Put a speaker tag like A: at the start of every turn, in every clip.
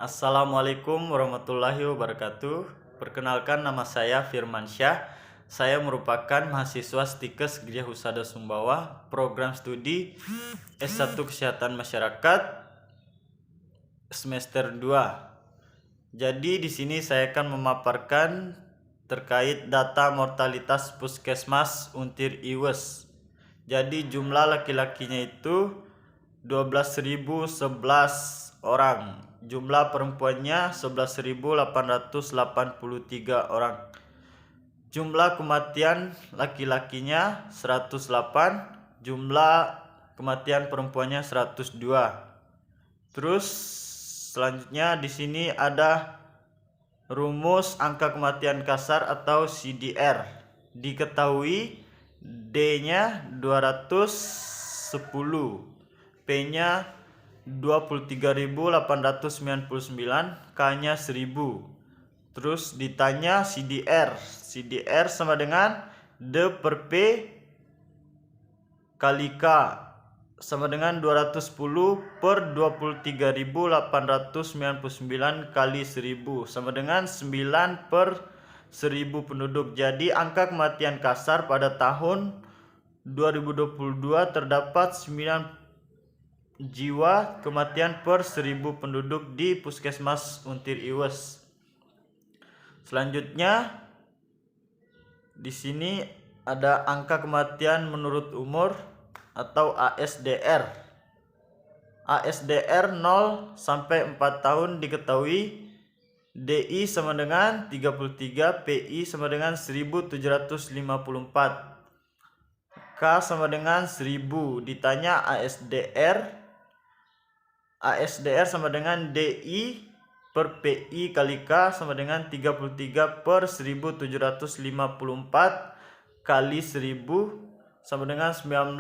A: Assalamualaikum warahmatullahi wabarakatuh. Perkenalkan, nama saya Firman Syah. Saya merupakan mahasiswa Stikes Gria Husada Sumbawa, program studi S1 Kesehatan Masyarakat semester 2. Jadi di sini saya akan memaparkan terkait data mortalitas Puskesmas Untir Iwes. Jadi jumlah laki-lakinya itu 12.011 orang. Jumlah perempuannya 11.883 orang. Jumlah kematian laki-lakinya 108, jumlah kematian perempuannya 102. Terus selanjutnya di sini ada rumus angka kematian kasar atau CDR. Diketahui D-nya 210, P-nya 23.899, K-nya 1000. Terus ditanya CDR. CDR sama dengan D per P kali K sama dengan 210 per 23.899 kali 1000 sama dengan 9 per 1000 penduduk. Jadi angka kematian kasar pada tahun 2022 terdapat 9 jiwa kematian per 1000 penduduk di Puskesmas Untir Iwes. Selanjutnya di sini ada angka kematian menurut umur atau ASDR. ASDR 0 sampai 4 tahun diketahui DI sama dengan 33, PI sama dengan 1754, K sama dengan 1000. Ditanya ASDR sama dengan DI per PI kali K sama dengan 33 per 1754 kali 1000 sama dengan 19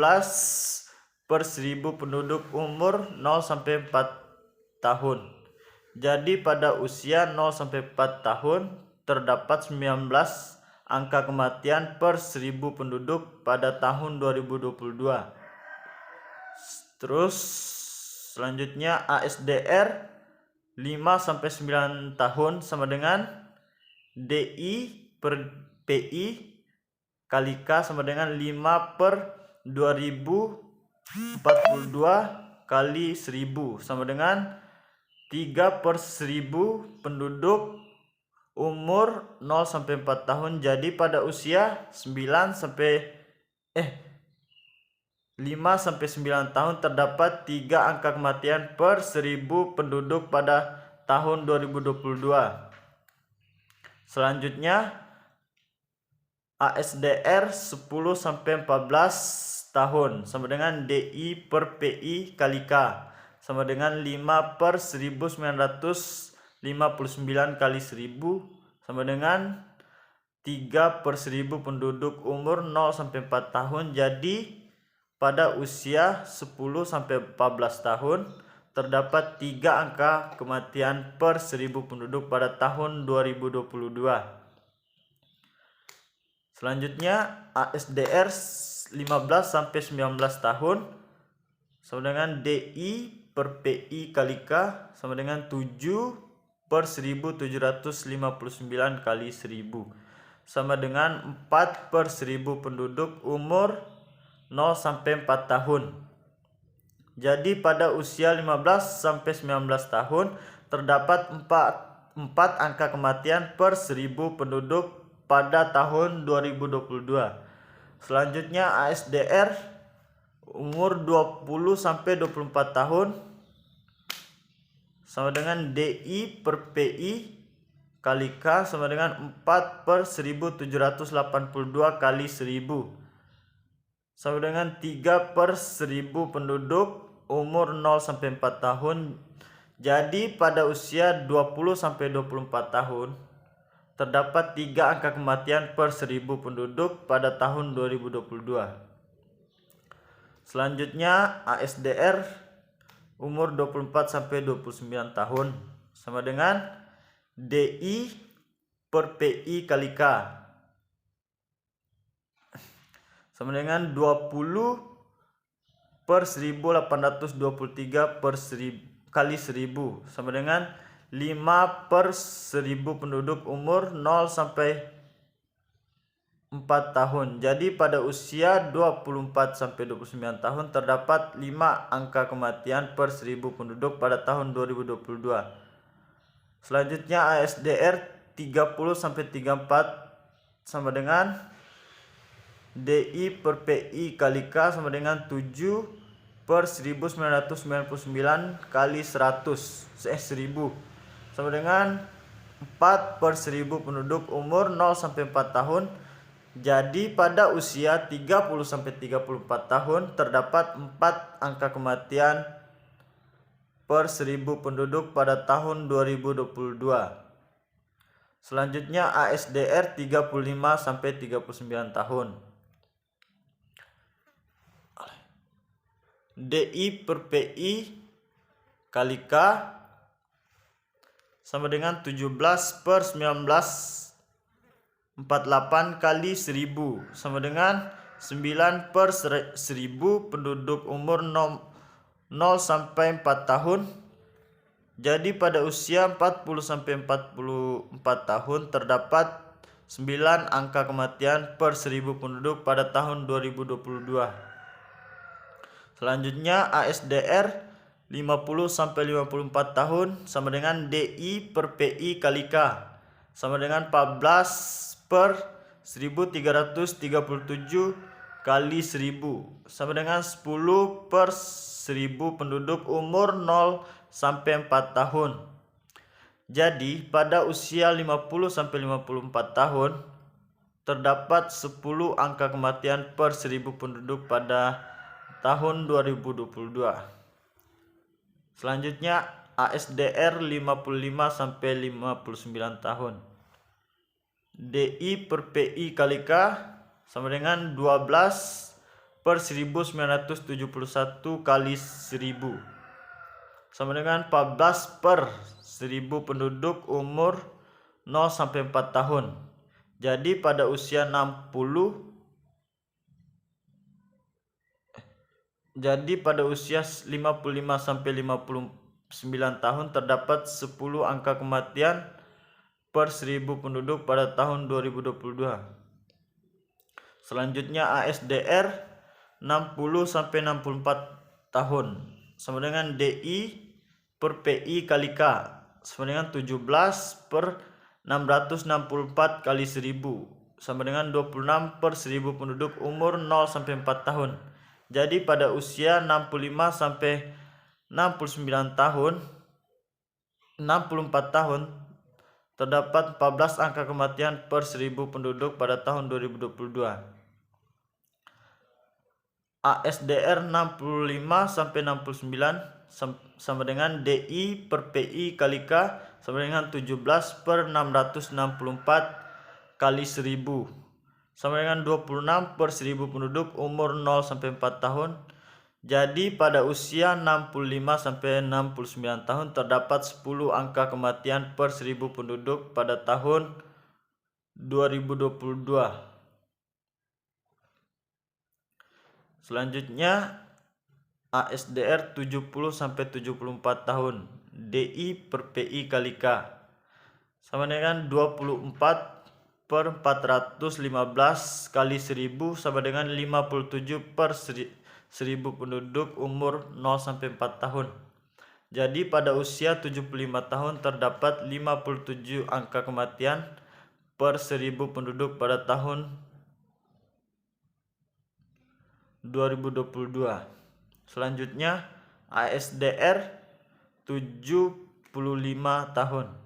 A: per 1000 penduduk umur 0 sampai 4 tahun. Jadi pada usia 0 sampai 4 tahun terdapat 19 angka kematian per 1000 penduduk pada tahun 2022. Terus selanjutnya ASDR 5 sampai 9 tahun sama dengan DI per PI kali K sama dengan 5 per 2042 kali 1000 sama dengan 3 per 1000 penduduk umur 0 sampai 4 tahun. Jadi pada usia 5 sampai 9 tahun terdapat 3 angka kematian per 1000 penduduk pada tahun 2022. Selanjutnya ASDR 10 sampai 14 tahun sama dengan DI per PI kali K sama dengan 5 per 1959 kali 1000 sama dengan 3 per 1000 penduduk umur 0 sampai 4 tahun. Jadi pada usia 10 sampai 14 tahun terdapat 3 angka kematian per 1000 penduduk pada tahun 2022. Selanjutnya ASDR 15 sampai 19 tahun sama dengan DI per PI kali K sama dengan 7 per 1759 kali 1000 sama dengan 4 per 1000 penduduk umur 0 sampai 4 tahun. Jadi pada usia 15 sampai 19 tahun terdapat 4 angka kematian per 1000 penduduk pada tahun 2022. Selanjutnya ASDR umur 20 sampai 24 tahun sama dengan DI per PI kali K sama dengan 4 per 1782 kali 1000 sama dengan 3 per 1000 penduduk umur 0 sampai 4 tahun. Jadi pada usia 20 sampai 24 tahun terdapat 3 angka kematian per 1000 penduduk pada tahun 2022. Selanjutnya ASDR umur 24 sampai 29 tahun sama dengan DI per PI kali K sama dengan 20 per 1823 per 1000 kali 1000 sama dengan 5 per 1000 penduduk umur 0 sampai 4 tahun. Jadi pada usia 24 sampai 29 tahun terdapat 5 angka kematian per 1000 penduduk pada tahun 2022. Selanjutnya ASDR 30 sampai 34 sama dengan DI per PI kali K sama dengan 7 per 1999 kali 1000 sama dengan 4 per 1000 penduduk umur 0 sampai 4 tahun. Jadi pada usia 30 sampai 34 tahun terdapat 4 angka kematian per 1000 penduduk pada tahun 2022. Selanjutnya ASDR 35 sampai 39 tahun. DI per PI kali K sama dengan 17 per 1948 kali 1000 sama dengan 9 per 1000 penduduk umur 0 sampai 4 tahun. Jadi pada usia 40 sampai 44 tahun terdapat 9 angka kematian per 1000 penduduk pada tahun 2022. Selanjutnya ASDR 50 sampai 54 tahun sama dengan DI per PI kali K sama dengan 14 per 1337 kali 1000 sama dengan 10 per 1000 penduduk umur 0 sampai 4 tahun. Jadi pada usia 50 sampai 54 tahun terdapat 10 angka kematian per 1000 penduduk pada tahun 2022. Selanjutnya ASDR 55 sampai 59 tahun. DI per PI kali K sama dengan 12 per 1971 kali 1000 sama dengan 14 per 1000 penduduk umur 0 sampai 4 tahun. Jadi pada usia 55 sampai 59 tahun terdapat 10 angka kematian per 1000 penduduk pada tahun 2022. Selanjutnya ASDR 60 sampai 64 tahun sama dengan DI per PI kali K sama dengan 17 per 664 kali 1000 sama dengan 26 per 1000 penduduk umur 0 sampai 4 tahun. Jadi pada usia 65 sampai 64 tahun terdapat 14 angka kematian per 1000 penduduk pada tahun 2022. ASDR 65 sampai 69 sama dengan DI per PI kali K sama dengan 17 per 664 kali 1000 sama dengan 26 per 1000 penduduk umur 0 sampai 4 tahun. Jadi pada usia 65 sampai 69 tahun terdapat 10 angka kematian per 1000 penduduk pada tahun 2022. Selanjutnya ASDR 70 sampai 74 tahun. DI per PI kali K sama dengan 24 per 415 kali 1000 sama dengan 57 per 1000 penduduk umur 0 sampai 4 tahun. Jadi pada usia 75 tahun terdapat 57 angka kematian per 1000 penduduk pada tahun 2022. Selanjutnya ASDR 75 tahun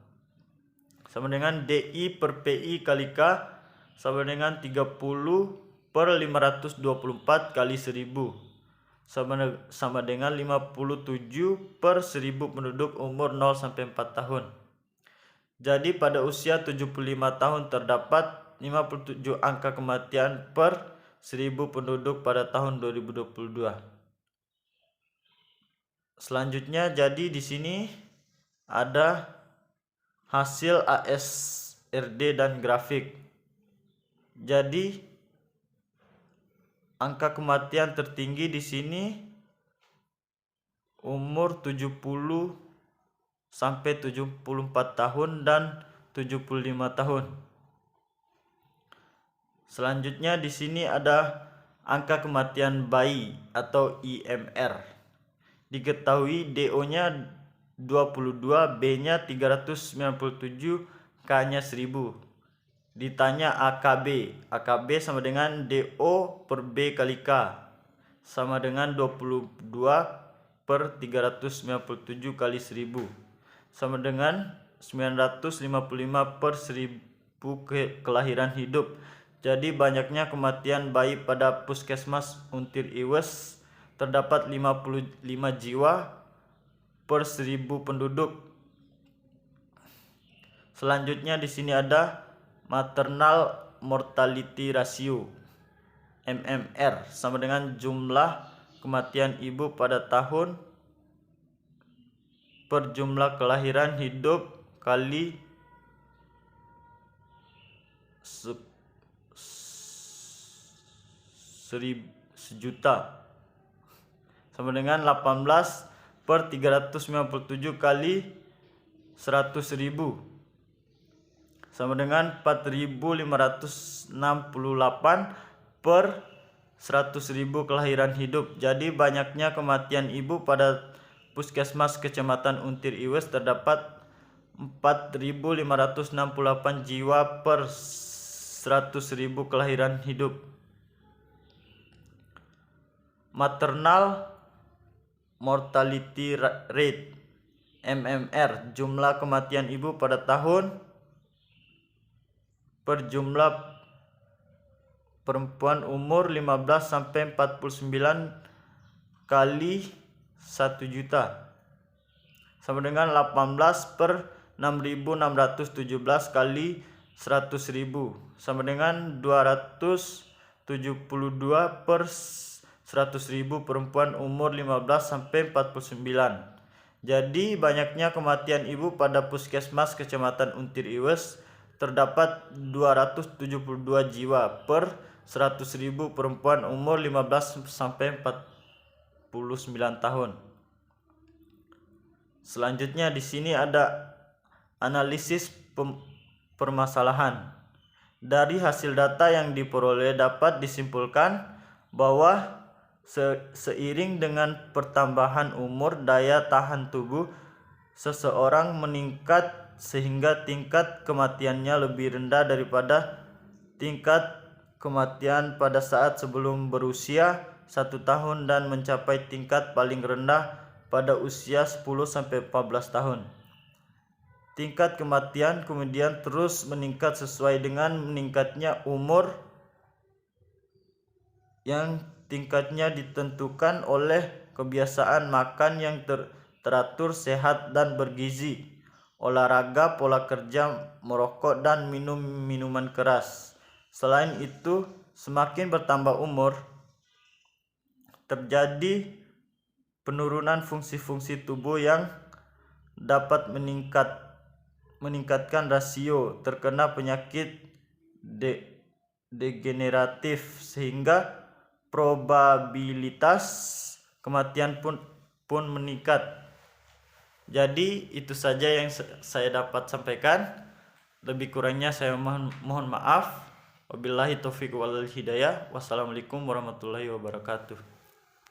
A: sama dengan DI per PI kali K sama dengan 30 per 524 kali 1000 sama dengan 57 per 1000 penduduk umur 0 sampai 4 tahun. Jadi pada usia 75 tahun terdapat 57 angka kematian per 1000 penduduk pada tahun 2022. Selanjutnya jadi di sini ada hasil ASRD dan grafik. Jadi angka kematian tertinggi di sini umur 70 sampai 74 tahun dan 75 tahun. Selanjutnya di sini ada angka kematian bayi atau IMR. Diketahui DO-nya 22, B-nya 397, K-nya 1000. Ditanya AKB. AKB sama dengan DO per B kali K, sama dengan 22 per 397 kali 1000, sama dengan 955 per 1000 kelahiran hidup. Jadi banyaknya kematian bayi pada Puskesmas Untir Iwes terdapat 55 jiwa per 1000 penduduk. Selanjutnya di sini ada maternal mortality ratio MMR, sama dengan jumlah kematian ibu pada tahun per jumlah kelahiran hidup kali sejuta, sama dengan 18 per 397 kali 100.000, sama dengan 4.568 per 100.000 kelahiran hidup. Jadi banyaknya kematian ibu pada Puskesmas Kecamatan Untir Iwes terdapat 4.568 jiwa per 100.000 kelahiran hidup. Maternal mortality rate MMR, jumlah kematian ibu pada tahun per jumlah perempuan umur 15 sampai 49 kali 1 juta, sama dengan 18 per 6.617 kali 100.000, sama dengan 272 per 100.000 perempuan umur 15 sampai 49. Jadi banyaknya kematian ibu pada Puskesmas Kecamatan Untir Iwes terdapat 272 jiwa per 100.000 perempuan umur 15 sampai 49 tahun. Selanjutnya di sini ada analisis permasalahan. Dari hasil data yang diperoleh dapat disimpulkan bahwa seiring dengan pertambahan umur, daya tahan tubuh seseorang meningkat sehingga tingkat kematiannya lebih rendah daripada tingkat kematian pada saat sebelum berusia 1 tahun dan mencapai tingkat paling rendah pada usia 10-14 tahun. Tingkat kematian kemudian terus meningkat sesuai dengan meningkatnya umur yang tingkatnya ditentukan oleh kebiasaan makan yang teratur, sehat dan bergizi, olahraga, pola kerja, merokok dan minum minuman keras. Selain itu, semakin bertambah umur, terjadi penurunan fungsi-fungsi tubuh yang dapat meningkatkan rasio terkena penyakit degeneratif sehingga probabilitas kematian pun meningkat. Jadi itu saja yang saya dapat sampaikan. Lebih kurangnya saya mohon maaf. Wabillahi taufiq wal hidayah. Wassalamualaikum warahmatullahi wabarakatuh.